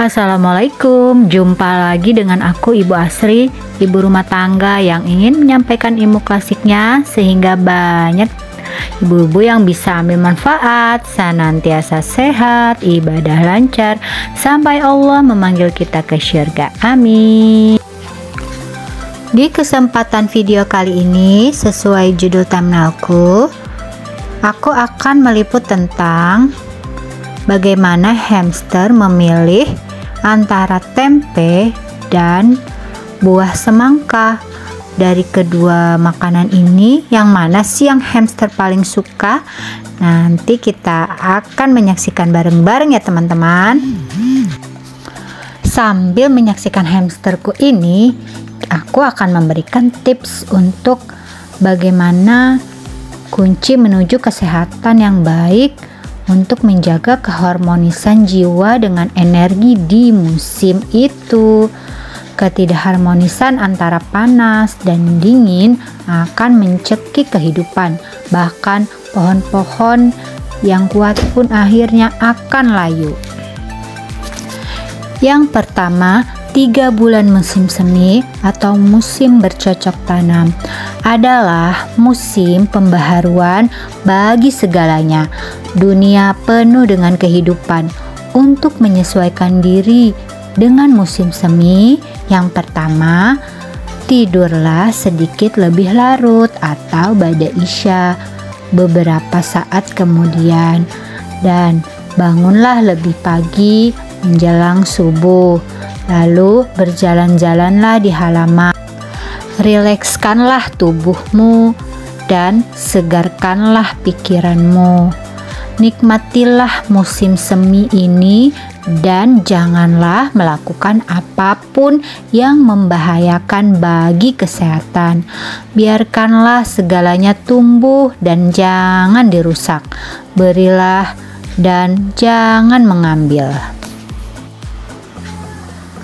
Assalamualaikum, jumpa lagi dengan aku Ibu Asri, ibu rumah tangga yang ingin menyampaikan ilmu klasiknya sehingga banyak ibu-ibu yang bisa ambil manfaat, senantiasa sehat, ibadah lancar, sampai Allah memanggil kita ke syurga. Amin. Di kesempatan video kali ini, sesuai judul thumbnailku, aku akan meliput tentang bagaimana hamster memilih antara tempe dan buah semangka. Dari kedua makanan ini, yang mana sih yang hamster paling suka? Nanti kita akan menyaksikan bareng-bareng ya teman-teman. Sambil menyaksikan hamsterku ini, aku akan memberikan tips untuk bagaimana kunci menuju kesehatan yang baik untuk menjaga keharmonisan jiwa dengan energi di musim itu. Ketidakharmonisan antara panas dan dingin akan mencekik kehidupan. Bahkan pohon-pohon yang kuat pun akhirnya akan layu. Yang pertama, 3 bulan musim semi atau musim bercocok tanam adalah musim pembaharuan bagi segalanya. Dunia penuh dengan kehidupan. Untuk menyesuaikan diri dengan musim semi, yang pertama, tidurlah sedikit lebih larut atau ba'da isya beberapa saat kemudian, dan bangunlah lebih pagi menjelang subuh. Lalu berjalan-jalanlah di halaman. Rilekskanlah tubuhmu dan segarkanlah pikiranmu. Nikmatilah musim semi ini dan janganlah melakukan apapun yang membahayakan bagi kesehatan. Biarkanlah segalanya tumbuh dan jangan dirusak. Berilah dan jangan mengambil.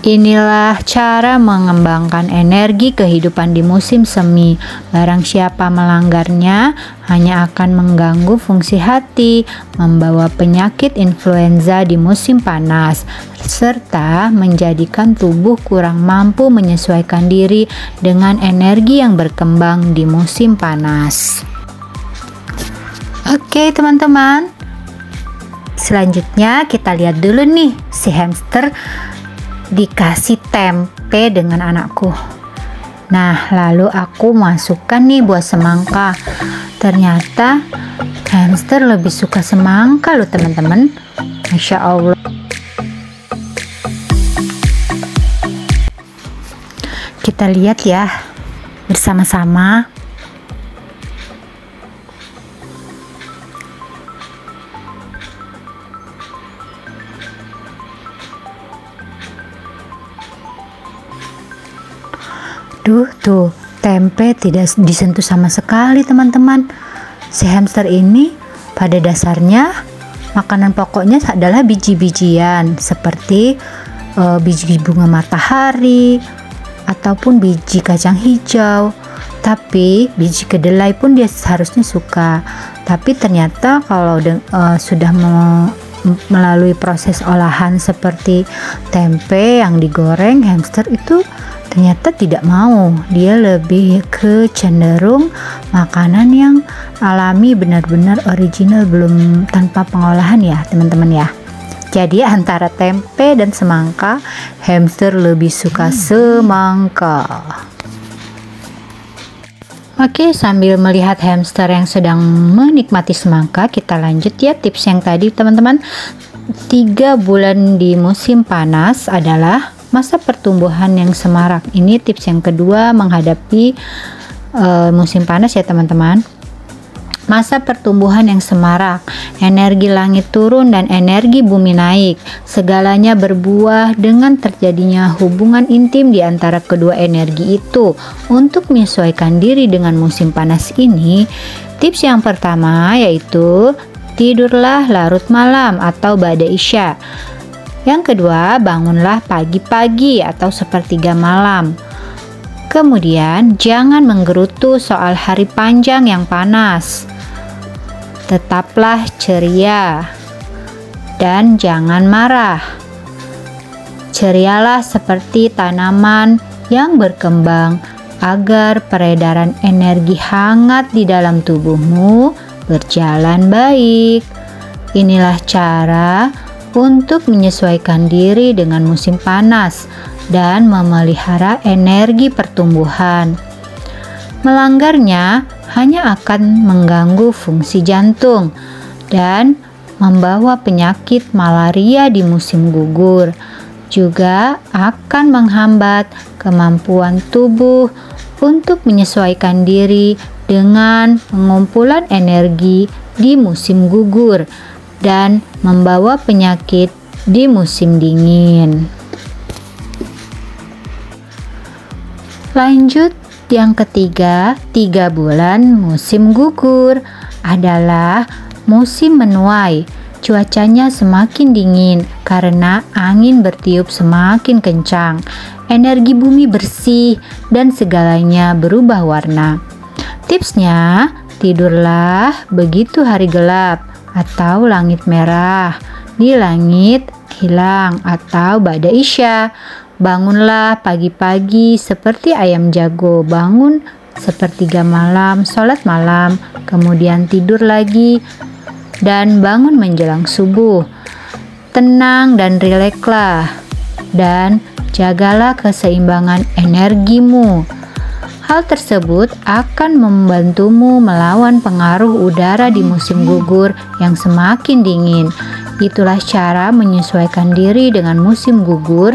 Inilah cara mengembangkan energi kehidupan di musim semi. Barang siapa melanggarnya hanya akan mengganggu fungsi hati, membawa penyakit influenza di musim panas, serta menjadikan tubuh kurang mampu menyesuaikan diri dengan energi yang berkembang di musim panas. Oke teman-teman, selanjutnya kita lihat dulu nih si hamster dikasih tempe dengan anakku. Nah, lalu aku masukkan nih buah semangka. Ternyata hamster lebih suka semangka loh teman-teman. Masya Allah. Kita lihat ya bersama-sama. Tuh, tempe tidak disentuh sama sekali teman-teman. Si hamster ini pada dasarnya makanan pokoknya adalah biji-bijian seperti biji bunga matahari ataupun biji kacang hijau. Tapi biji kedelai pun dia seharusnya suka. Tapi ternyata kalau sudah melalui proses olahan seperti tempe yang digoreng, hamster itu ternyata tidak mau. Dia lebih ke cenderung makanan yang alami, benar-benar original, belum tanpa pengolahan ya teman-teman ya. Jadi antara tempe dan semangka, hamster lebih suka semangka. Oke, sambil melihat hamster yang sedang menikmati semangka, kita lanjut ya tips yang tadi teman-teman. 3 bulan di musim panas adalah masa pertumbuhan yang semarak. Ini tips yang kedua menghadapi musim panas ya teman-teman. masa pertumbuhan yang semarak, energi langit turun dan energi bumi naik. Segalanya berbuah dengan terjadinya hubungan intim di antara kedua energi itu. Untuk menyesuaikan diri dengan musim panas ini, tips yang pertama yaitu tidurlah larut malam atau ba'da isya. Yang kedua, bangunlah pagi-pagi atau sepertiga malam. Kemudian, jangan menggerutu soal hari panjang yang panas. Tetaplah ceria dan jangan marah. Cerialah seperti tanaman yang berkembang agar peredaran energi hangat di dalam tubuhmu berjalan baik. Inilah cara untuk menyesuaikan diri dengan musim panas dan memelihara energi pertumbuhan. Melanggarnya hanya akan mengganggu fungsi jantung dan membawa penyakit malaria di musim gugur. Juga akan menghambat kemampuan tubuh untuk menyesuaikan diri dengan pengumpulan energi di musim gugur dan membawa penyakit di musim dingin. Lanjut, yang ketiga, 3 bulan musim gugur adalah musim menuai. Cuacanya semakin dingin karena angin bertiup semakin kencang. Energi bumi bersih dan segalanya berubah warna. Tipsnya, tidurlah begitu hari gelap atau langit merah. Di langit hilang atau ba'da isya. Bangunlah pagi-pagi seperti ayam jago, bangun sepertiga malam, sholat malam, kemudian tidur lagi, dan bangun menjelang subuh. Tenang dan rilekslah, dan jagalah keseimbangan energimu. Hal tersebut akan membantumu melawan pengaruh udara di musim gugur yang semakin dingin. Itulah cara menyesuaikan diri dengan musim gugur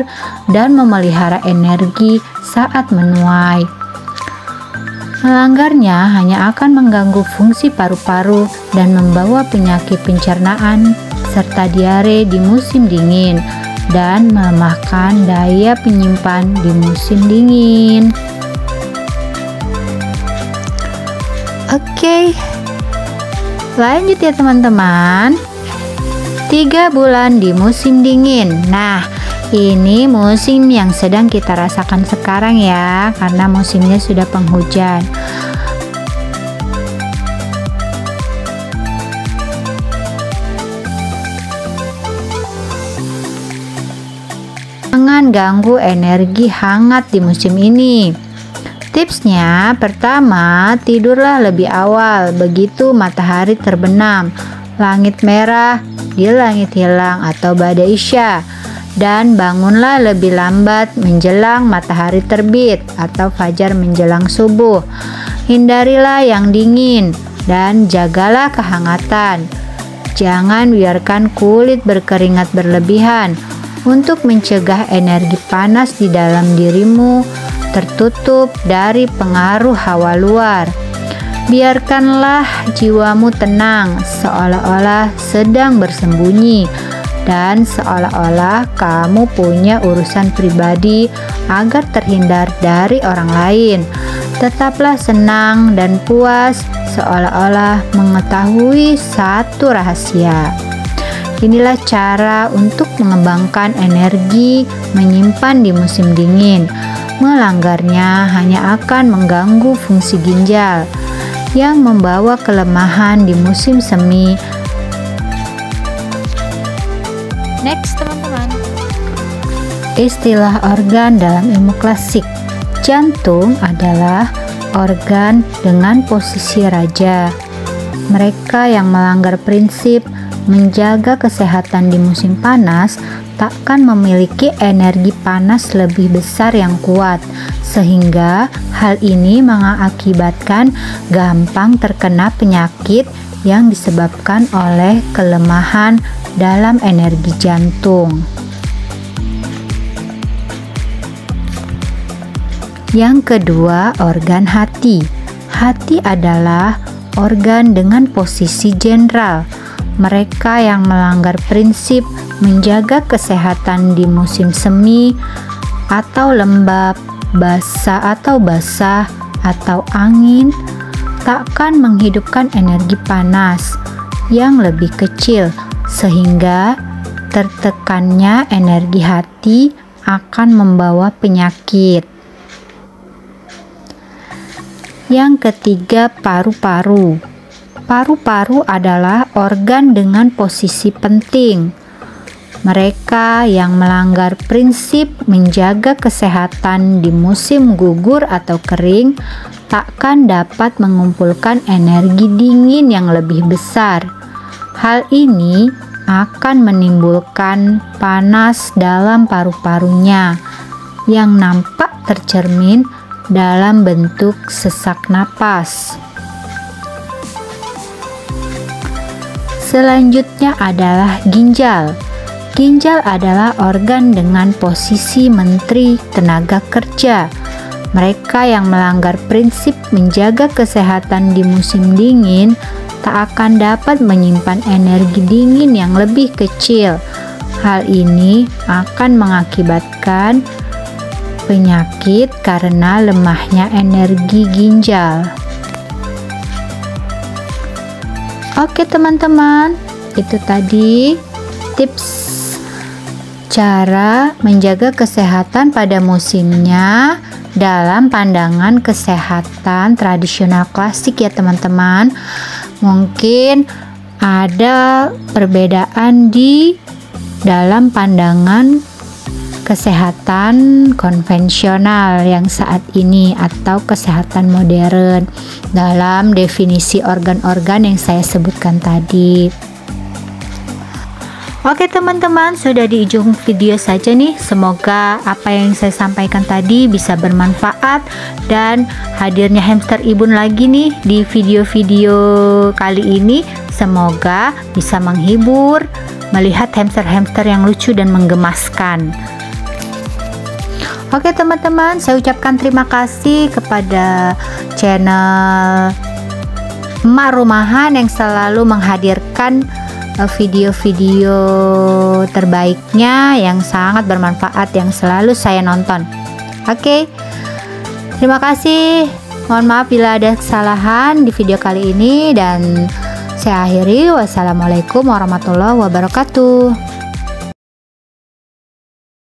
dan memelihara energi saat menuai. Melanggarnya hanya akan mengganggu fungsi paru-paru dan membawa penyakit pencernaan serta diare di musim dingin dan melemahkan daya penyimpan di musim dingin. Oke, lanjut ya teman-teman. 3 bulan di musim dingin. Nah, ini musim yang sedang kita rasakan sekarang ya, karena musimnya sudah penghujan. Jangan ganggu energi hangat di musim ini. Tipsnya, pertama, tidurlah lebih awal begitu matahari terbenam. Langit merah di langit hilang atau ba'da isya, dan bangunlah lebih lambat menjelang matahari terbit atau fajar menjelang subuh. Hindarilah yang dingin dan jagalah kehangatan. Jangan biarkan kulit berkeringat berlebihan. Untuk mencegah energi panas di dalam dirimu tertutup dari pengaruh hawa luar. Biarkanlah jiwamu tenang, seolah-olah sedang bersembunyi, dan seolah-olah kamu punya urusan pribadi agar terhindar dari orang lain. Tetaplah senang dan puas, seolah-olah mengetahui satu rahasia. Inilah cara untuk mengembangkan energi menyimpan di musim dingin. Melanggarnya hanya akan mengganggu fungsi ginjal yang membawa kelemahan di musim semi. Next teman-teman, istilah organ dalam ilmu klasik. Jantung adalah organ dengan posisi raja. Mereka yang melanggar prinsip menjaga kesehatan di musim panas takkan memiliki energi panas lebih besar yang kuat, sehingga hal ini mengakibatkan gampang terkena penyakit yang disebabkan oleh kelemahan dalam energi jantung. Yang kedua, organ hati. Hati adalah organ dengan posisi jenderal. Mereka yang melanggar prinsip menjaga kesehatan di musim semi atau lembab, basah atau angin, takkan menghidupkan energi panas yang lebih kecil sehingga tertekannya energi hati akan membawa penyakit. Yang ketiga, paru-paru. Paru-paru adalah organ dengan posisi penting. Mereka yang melanggar prinsip menjaga kesehatan di musim gugur atau kering takkan dapat mengumpulkan energi dingin yang lebih besar. Hal ini akan menimbulkan panas dalam paru-parunya yang nampak tercermin dalam bentuk sesak napas. Selanjutnya adalah ginjal. Ginjal adalah organ dengan posisi Menteri Tenaga Kerja. Mereka yang melanggar prinsip menjaga kesehatan di musim dingin tak akan dapat menyimpan energi dingin yang lebih kecil. Hal ini akan mengakibatkan penyakit karena lemahnya energi ginjal. Oke teman-teman, itu tadi tips cara menjaga kesehatan pada musimnya dalam pandangan kesehatan tradisional klasik ya teman-teman. Mungkin ada perbedaan di dalam pandangan kesehatan konvensional yang saat ini atau kesehatan modern dalam definisi organ-organ yang saya sebutkan tadi. Oke teman-teman, sudah di ujung video saja nih. Semoga apa yang saya sampaikan tadi bisa bermanfaat, dan hadirnya hamster Ibun lagi nih di video-video kali ini semoga bisa menghibur melihat hamster-hamster yang lucu dan menggemaskan. Oke teman-teman, saya ucapkan terima kasih kepada channel Emak Rumahan yang selalu menghadirkan video-video terbaiknya yang sangat bermanfaat yang selalu saya nonton. Oke, terima kasih. Mohon maaf bila ada kesalahan di video kali ini, dan saya akhiri. Wassalamualaikum warahmatullahi wabarakatuh.